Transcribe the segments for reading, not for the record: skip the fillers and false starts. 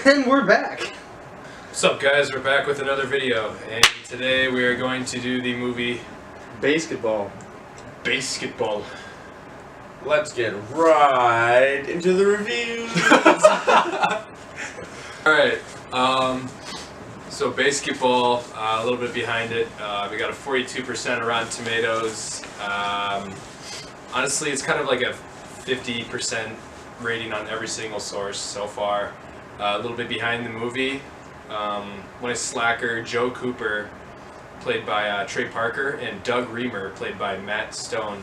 And we're back. What's up, guys? We're back with another video, and today we are going to do the movie BASEketball. BASEketball. Let's get right into the reviews. Alright, so BASEketball, a little bit behind it. We got a 42% Rotten Tomatoes. Honestly, it's kind of like a 50% rating on every single source so far. A little bit behind the movie. When a slacker, Joe Cooper, played by Trey Parker, and Doug Reamer, played by Matt Stone,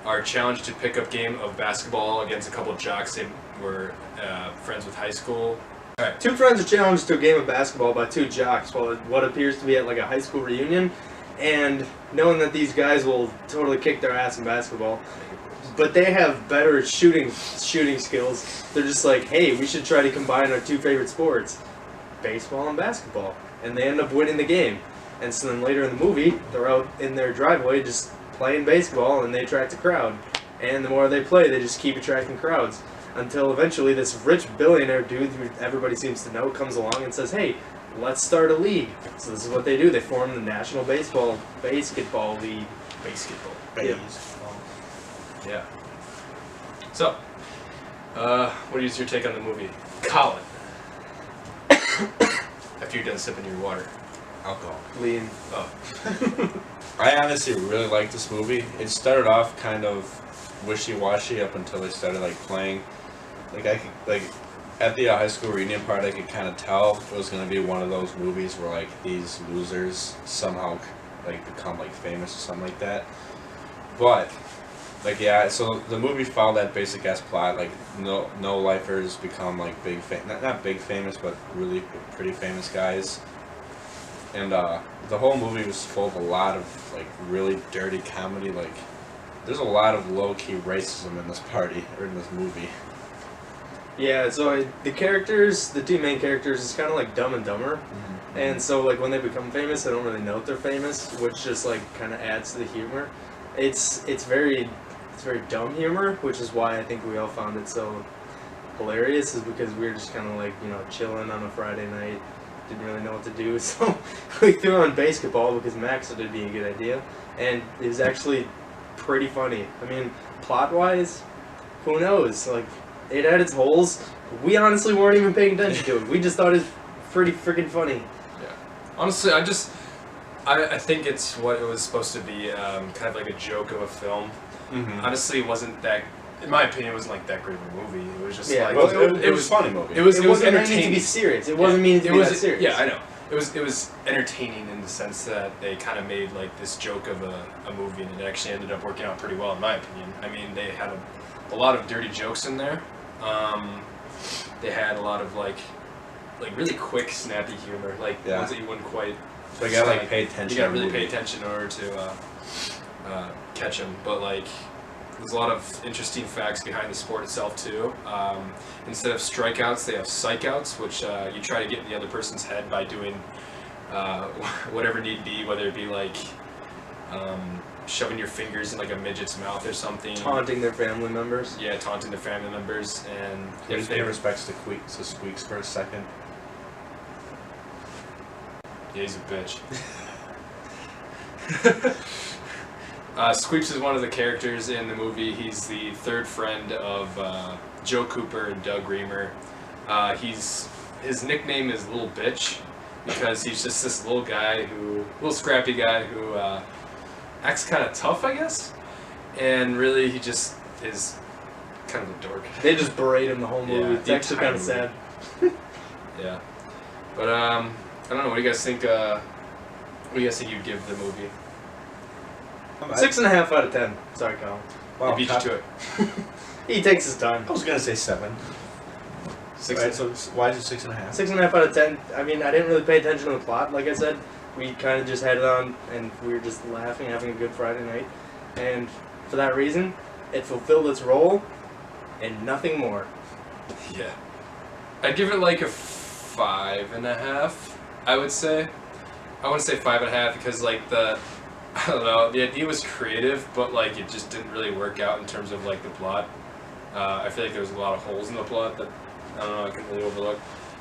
are challenged to pick up game of basketball against a couple of jocks they were friends with high school. Alright, two friends are challenged to a game of basketball by two jocks while what appears to be at like a high school reunion, and knowing that these guys will totally kick their ass in basketball, but they have better shooting skills. They're just like, hey, we should try to combine our two favorite sports, baseball and basketball, and they end up winning the game. And so then later in the movie, they're out in their driveway just playing baseball, and they attract a crowd. And the more they play, they just keep attracting crowds, until eventually this rich billionaire dude who everybody seems to know comes along and says, hey, let's start a league. So this is what they do. They form the National BASEketball League. BASEketball. Baseball. Yeah. So, what is your take on the movie? Colin. After you're done sipping your water. Alcohol. Lean. Oh. I honestly really like this movie. It started off kind of wishy-washy up until they started playing. At the high school reunion part, I could kind of tell it was going to be one of those movies where these losers somehow become famous or something like that. But so the movie followed that basic ass plot. No lifers become big not big famous, but really pretty famous guys. And the whole movie was full of a lot of really dirty comedy. There's a lot of low-key racism in this party or in this movie. Yeah, so the characters, the two main characters, is kind of like Dumb and Dumber. Mm-hmm. And so when they become famous, they don't really know that they're famous, which just kind of adds to the humor. It's very dumb humor, which is why I think we all found it so hilarious, is because we were just kind of chilling on a Friday night, didn't really know what to do, so we threw on BASEketball because Max said it'd be a good idea, and it was actually pretty funny. I mean, plot-wise, who knows? It had its holes. We honestly weren't even paying attention to it. We just thought it was pretty freaking funny. Yeah. Honestly, I think it's what it was supposed to be, kind of like a joke of a film. Mm-hmm. Honestly, it wasn't that, in my opinion, it wasn't that great of a movie. It was just Yeah, it was a funny movie. It was wasn't meant entertaining. to be serious. It wasn't meant to be that serious. Yeah, I know. It was entertaining in the sense that they kind of made this joke of a movie, and it actually ended up working out pretty well, in my opinion. I mean, they had a lot of dirty jokes in there. They had a lot of really quick, snappy humor, ones that you wouldn't quite. So you gotta pay attention. You gotta really pay attention in order to catch them. But there's a lot of interesting facts behind the sport itself too. Instead of strikeouts, they have psychouts, which you try to get in the other person's head by doing whatever need be, whether it be shoving your fingers in a midget's mouth or something. Taunting their family members. Yeah, taunting their family members, and If they respects to Squeaks for a second. Yeah, he's a bitch. Squeaks is one of the characters in the movie. He's the third friend of Joe Cooper and Doug Reamer. His nickname is Little Bitch because he's just this little scrappy guy who acts kind of tough, I guess. And really, he just is kind of a dork. They just berate him the whole movie. Yeah, it's actually kind of sad. Yeah, but I don't know. What do you guys think? What do you guys think you'd give the movie? 6.5 out of 10. Sorry, Colin. Wow, He beat you to it. He takes his time. I was gonna say 7. Right, so why is it 6.5? 6.5 out of 10. I mean, I didn't really pay attention to the plot. Like I said, we kind of just had it on, and we were just laughing, having a good Friday night. And for that reason, it fulfilled its role, and nothing more. Yeah, I'd give it a 5.5. I would say. I wouldn't say 5.5 because I don't know, the idea was creative, but it just didn't really work out in terms of the plot. I feel like there was a lot of holes in the plot that I don't know, I couldn't really overlook.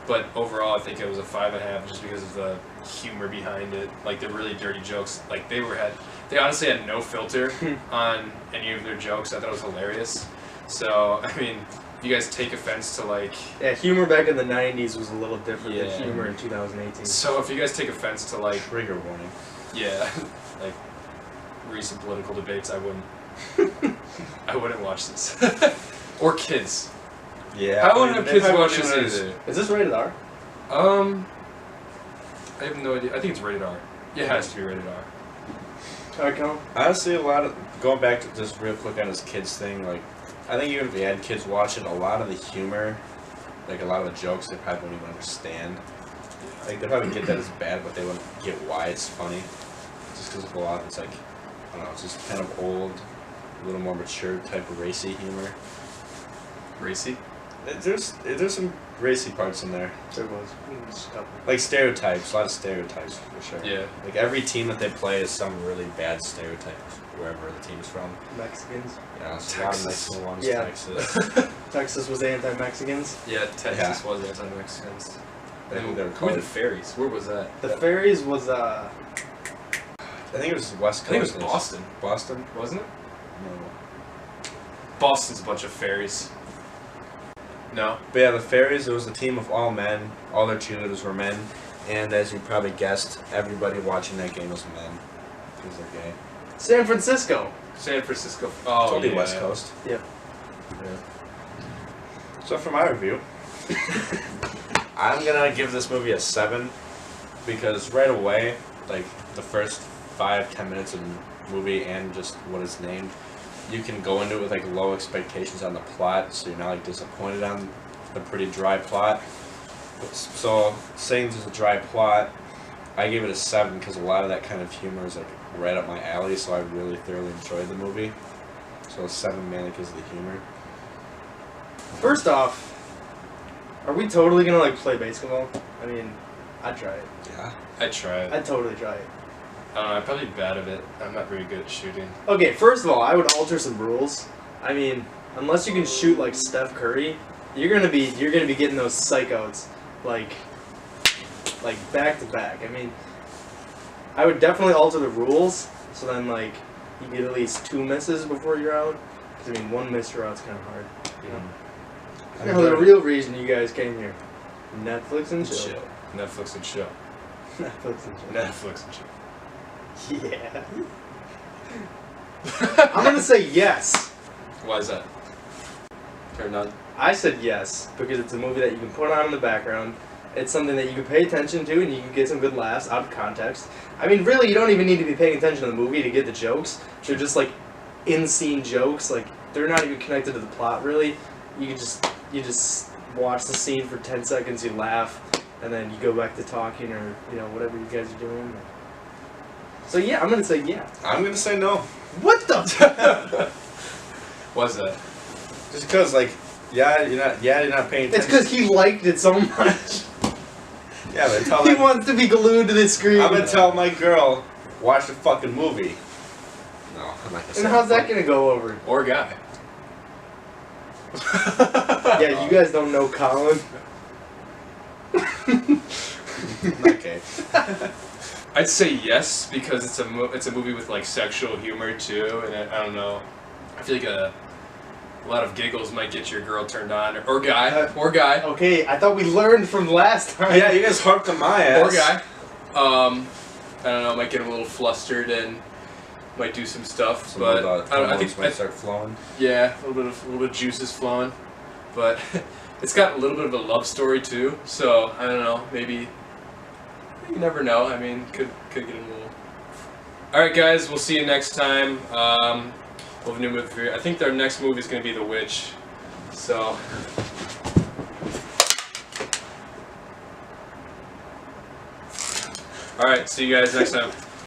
but overall I think it was a 5.5 just because of the humor behind it, like the really dirty jokes. Like they honestly had no filter on any of their jokes. I thought it was hilarious. So I mean, if you guys take offense to like humor back in the 90s was a little different Yeah. than humor in 2018. so if you guys take offense to like Trigger warning. yeah like recent political debates, I wouldn't watch this. Or kids. Yeah. I wouldn't have they kids probably watch this wouldn't either. Is this rated R? I have no idea. I think it's rated R. Yeah, it has to be rated R. Alright, Colin. Honestly, a lot of going back to just real quick on this kids thing, like I think even if you had kids watch it, a lot of the humor, like a lot of the jokes, they probably wouldn't even understand. Like they probably get that as bad, but they wouldn't get why it's funny. Just because of a lot of it's like, I don't know, it's just kind of old, a little more mature type of racy humor. Racy? There's some racy parts in there. There was. Just a couple. Like stereotypes, a lot of stereotypes for sure. Yeah. Like every team that they play is some really bad stereotype, wherever the team's from. Mexicans. Yeah, it's a lot of Mexican ones, Yeah. Texas. Texas was anti-Mexicans. Yeah, Texas was anti-Mexicans. I think they were Who were the called. fairies? Where was that? The Fairies was I think it was West I think it Coast. was Boston, Boston? wasn't it? No. Boston's a bunch of fairies. No? But yeah, the Fairies, it was a team of all men. All their cheerleaders were men. And as you probably guessed, everybody watching that game was men. Because they're gay. San Francisco. San Francisco. Oh, Totally yeah. West Coast. Yep. Yeah. So for my review, I'm gonna give this movie a 7 because right away, like the first 5-10 minutes of the movie and just what it's named, you can go into it with like low expectations on the plot, so you're not like disappointed on the pretty dry plot. So saying there's a dry plot, I gave it a 7 because a lot of that kind of humor is like right up my alley, so I really thoroughly enjoyed the movie. So a 7 mainly because of the humor. First off, are we totally gonna like play basketball? I mean, I'd try it. Yeah. I'd try it. I'd totally try it. I don't know, I'm probably bad at it. I'm not very good at shooting. Okay, first of all, I would alter some rules. I mean, unless you can shoot like Steph Curry, you're gonna be getting those psychouts like back to back. I mean, I would definitely alter the rules so then like you get at least 2 misses before you're out. 'Cause, I mean, 1 miss you're out's kind of hard. You know? You know, the real reason you guys came here, Netflix and chill. Netflix and chill. Netflix and chill. Netflix and chill. Yeah. I'm gonna say yes. Why is that? Or none? I said yes because it's a movie that you can put on in the background. It's something that you can pay attention to and you can get some good laughs out of context. I mean, really, you don't even need to be paying attention to the movie to get the jokes. They're just like in-scene jokes. Like they're not even connected to the plot really. You just watch the scene for 10 seconds, you laugh, and then you go back to talking or whatever you guys are doing. So yeah, I'm gonna say yeah. I'm gonna say no. What the? Why's that? Just because, like, you're not paying attention. It's because he liked it so much. Yeah, but tell He my, wants to be glued to the screen. I'm gonna tell my girl, watch the fucking movie. No, I'm not gonna say And how's that gonna go over? Or guy. Yeah, you guys don't know Colin. Okay. I'd say yes because it's a movie with like sexual humor too, and I don't know. I feel like a lot of giggles might get your girl turned on, or guy, or guy, Okay, I thought we learned from last time. Yeah, you guys harped on my ass. or guy. I don't know. Might get a little flustered and might do some stuff, Some but of the I hormones think might start flowing. yeah, a little bit of juice is flowing, but it's got a little bit of a love story too. So I don't know. Maybe you never know. I mean, could get a little. All right, guys. We'll see you next time. We'll have a new movie for you. I think their next movie is going to be The Witch. So. All right. See you guys next time.